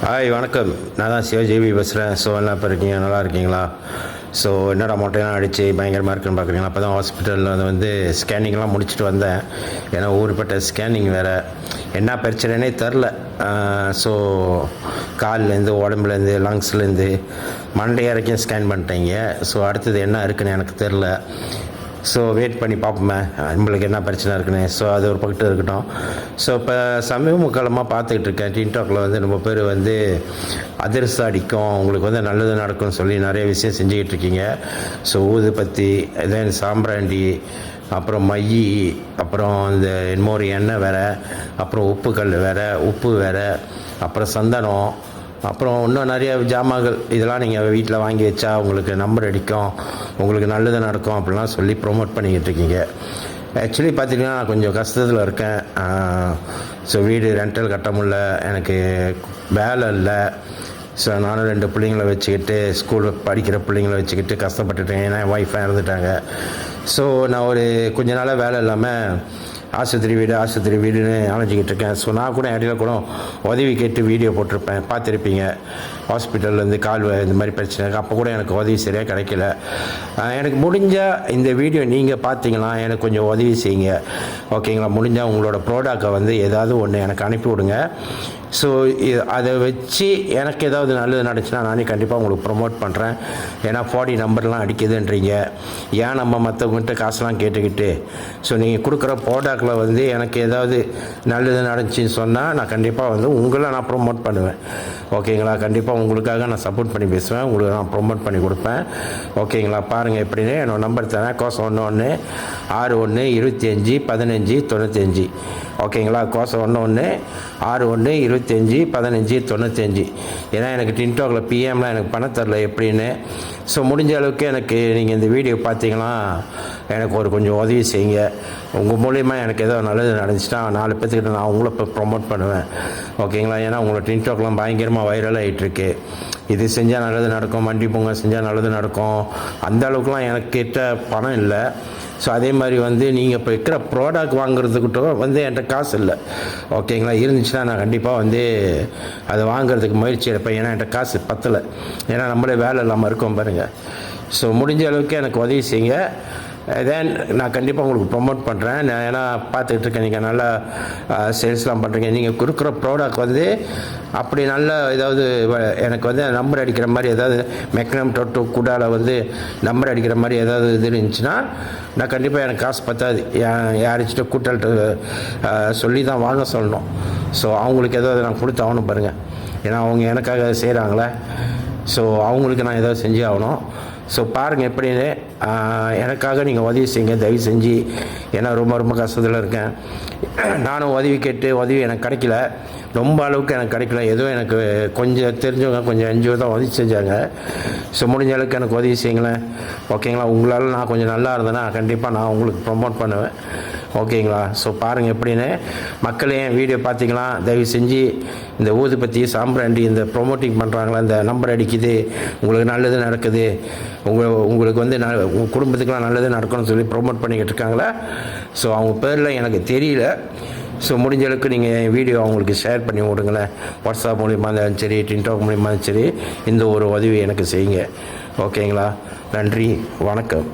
Hi வணக்கம். நான் தான் சிவஜேபி பேசுகிறேன். ஸோ எல்லாம் இப்போ இருக்கீங்க, நல்லா இருக்கீங்களா? ஸோ என்னடா மொட்டையெல்லாம் அடித்து பயங்கரமாக இருக்குன்னு பார்க்குறீங்களா? அப்போ தான் ஹாஸ்பிட்டலில் வந்து ஸ்கேனிங்லாம் முடிச்சுட்டு வந்தேன். ஏன்னா ஊருப்பட்ட ஸ்கேனிங் வேறு என்ன பிரச்சனைனே தெரில. ஸோ கால்லேருந்து, உடம்புலேருந்து, லங்ஸ்லேருந்து மண்டை வரைக்கும் ஸ்கேன் பண்ணிட்டீங்க. ஸோ அடுத்தது என்ன இருக்குன்னு எனக்கு தெரில. ஸோ வெயிட் பண்ணி பார்ப்போமே நம்மளுக்கு என்ன பிரச்சனை இருக்குன்னு. ஸோ அது ஒரு பக்கத்து இருக்கட்டும். ஸோ இப்போ சமீப காலமாக பார்த்துக்கிட்டு இருக்கேன், டிக்டாக்ல வந்து நம்ம பேர் வந்து அதிர்ஷ்டம் அடிக்கும், உங்களுக்கு வந்து நல்லது நடக்கும்னு சொல்லி நிறைய விஷயம் செஞ்சுக்கிட்டு இருக்கீங்க. ஸோ ஊதுபத்தி, தென் சாம்பிராண்டி, அப்புறம் மையி, அப்புறம் இந்த இன்னொரு எண்ணெய் வேறு, அப்புறம் உப்புக்கல் வேறு, உப்பு வேறு, அப்புறம் சந்தனம், அப்புறம் இன்னும் நிறைய ஜாமான்கள். இதெல்லாம் நீங்கள் வீட்டில் வாங்கி வச்சா உங்களுக்கு நம்பர் அடிக்கும், உங்களுக்கு நல்லது நடக்கும் அப்படிலாம் சொல்லி ப்ரொமோட் பண்ணிக்கிட்டு இருக்கீங்க. ஆக்சுவலி பார்த்திங்கன்னா நான் கொஞ்சம் கஷ்டத்தில் இருக்கேன். ஸோ வீடு ரெண்டல் கட்ட முடியல, எனக்கு வேலை இல்லை. ஸோ நானும் 2 பிள்ளைங்கள வச்சுக்கிட்டு, ஸ்கூல் படிக்கிற பிள்ளைங்கள வச்சுக்கிட்டு கஷ்டப்பட்டுட்டேன். ஏன்னா என் ஒய்ஃபாக இறந்துட்டாங்க. ஸோ நான் ஒரு கொஞ்ச நாளாக வேலை இல்லாமல் ஆஸ்பத்திரி வீடுன்னு அலைஞ்சிக்கிட்டு இருக்கேன். ஸோ நான் கூட இடையில கூட உதவி கேட்டு வீடியோ போட்டிருப்பேன், பார்த்துருப்பீங்க. ஹாஸ்பிட்டல்லேருந்து கால் இந்த மாதிரி பிரச்சனை, அப்போ கூட எனக்கு உதவி சரியாக கிடைக்கல. எனக்கு முடிஞ்சால் இந்த வீடியோ நீங்கள் பார்த்தீங்கன்னா எனக்கு கொஞ்சம் உதவி செய்யுங்க, ஓகேங்களா? முடிஞ்சால் உங்களோட ப்ராடக்டை வந்து ஏதாவது ஒன்று எனக்கு அனுப்பி விடுங்க. ஸோ அதை வச்சு எனக்கு ஏதாவது நல்லது நடந்துச்சுன்னா நானே கண்டிப்பாக உங்களுக்கு ப்ரொமோட் பண்ணுறேன். ஏன்னா 40 நம்பர்லாம் அடிக்குதுன்றீங்க. ஏன் நம்ம மற்றவங்ககிட்ட காசுலாம் கேட்டுக்கிட்டு, ஸோ நீங்கள் கொடுக்குற ப்ராடக்டில் வந்து எனக்கு ஏதாவது நல்லது நடந்துச்சின்னு சொன்னால் நான் கண்டிப்பாக வந்து உங்களை நான் ப்ரொமோட் பண்ணுவேன், ஓகேங்களா? கண்டிப்பாக உங்களுக்காக நான் சப்போர்ட் பண்ணி பேசுவேன், உங்களுக்கு நான் ப்ரொமோட் பண்ணி கொடுப்பேன், ஓகேங்களா? பாருங்கள் எப்படின்னு. என்னோடய நம்பர் தரேன், கோசம் 11 61 25 15 95, ஓகேங்களா? கோசம் 11 61 25 15 95. ஏன்னா எனக்கு டிக்டாக்ல பிஎம்லாம் எனக்கு பணம் தரல எப்படின்னு. ஸோ முடிஞ்ச அளவுக்கு எனக்கு நீங்கள் இந்த வீடியோ பார்த்தீங்கன்னா எனக்கு ஒரு கொஞ்சம் உதவி செய்யுங்க. உங்கள் மூலிமா எனக்கு ஏதோ நல்லது நடந்துச்சுன்னா 4 பேர்த்துக்கிட்ட நான் உங்களை இப்போ ப்ரொமோட் பண்ணுவேன், ஓகேங்களா? ஏன்னா உங்களை டிக்டாக்லாம் பயங்கரமாக வைரல் ஆகிட்டுருக்கு. இது செஞ்சால் நல்லது நடக்கும், மண்டி பொங்கல் செஞ்சால் நல்லது நடக்கும், அந்த அளவுக்குலாம் எனக்கு கிட்ட பணம் இல்லை. ஸோ அதே மாதிரி வந்து நீங்கள் இப்போ இருக்கிற ப்ராடக்ட் வாங்குறதுக்கிட்ட வந்து என்கிட்ட காசு இல்லை, ஓகேங்களா? இருந்துச்சுன்னா நான் கண்டிப்பாக வந்து அதை வாங்குறதுக்கு முயற்சி எடுப்பேன். ஏன்னா என்கிட்ட காசு பத்தலை, ஏன்னா நம்மளே வேலை இல்லாமல் இருக்கோம் பாருங்கள். ஸோ முடிஞ்ச அளவுக்கு எனக்கு உதவி செய்யுங்க. தென் நான் கண்டிப்பாக உங்களுக்கு ப்ரொமோட் பண்ணுறேன். நான் ஏன்னா பார்த்துக்கிட்டு இருக்கேன், நீங்கள் நல்லா சேல்ஸ்லாம் பண்ணுறீங்க. நீங்கள் கொடுக்குற ப்ராடக்ட் வந்து அப்படி நல்ல ஏதாவது எனக்கு வந்து நம்பர் அடிக்கிற மாதிரி ஏதாவது மெக்னம் டொட்டு கூடால வந்து நம்பர் அடிக்கிற மாதிரி ஏதாவது இது இருந்துச்சுன்னா நான் கண்டிப்பாக எனக்கு காசு பத்தாது. யாரிச்சிட்ட கூட்டல்கிட்ட சொல்லி தான் வாங்க சொல்லணும். ஸோ அவங்களுக்கு ஏதாவது நான் கொடுத்து ஆகணும் பாருங்கள். ஏன்னா அவங்க எனக்காக செய்கிறாங்களே, ஸோ அவங்களுக்கு நான் ஏதாவது செஞ்சு ஆகணும். ஸோ பாருங்கள் எப்படின்னு. எனக்காக நீங்கள் உதவி செய்யுங்க தயவு செஞ்சு. ஏன்னா ரொம்ப கஷ்டத்தில் இருக்கேன். நானும் உதவி கேட்டு உதவி எனக்கு கிடைக்கல, ரொம்ப அளவுக்கு எனக்கு கிடைக்கல. ஏதோ எனக்கு கொஞ்சம் தெரிஞ்சவங்க கொஞ்சம் NGO தான் உதவி செஞ்சாங்க. ஸோ முடிஞ்ச அளவுக்கு எனக்கு உதவி செய்யுங்களேன், ஓகேங்களா? உங்களால் நான் கொஞ்சம் நல்லா இருந்தேன்னா கண்டிப்பாக நான் உங்களுக்கு ப்ரொமோட் பண்ணுவேன், ஓகேங்களா? ஸோ பாருங்கள் எப்படின்னு. மக்களே வீடியோ பார்த்தீங்களா, தயவு செஞ்சு இந்த ஊதுபத்தி, சாம்பிராண்டி, இந்த ப்ரொமோட்டிங் பண்ணுறாங்களா, இந்த நம்பர் அடிக்குது, உங்களுக்கு நல்லது நடக்குது, உங்களுக்கு வந்து உங்கள் குடும்பத்துக்குலாம் நல்லது நடக்கணும்னு சொல்லி ப்ரொமோட் பண்ணிக்கிட்டு இருக்காங்களா. ஸோ அவங்க பேரில் எனக்கு தெரியல. ஸோ முடிஞ்ச அளவுக்கு நீங்கள் வீடியோ அவங்களுக்கு ஷேர் பண்ணி விடுங்களேன். வாட்ஸ்அப் மூலிமா இருந்தாலும் சரி, டிக்டாக் மூலிமா இருந்தாலும் சரி, இந்த ஒரு உதவி எனக்கு செய்யுங்க, ஓகேங்களா? நன்றி, வணக்கம்.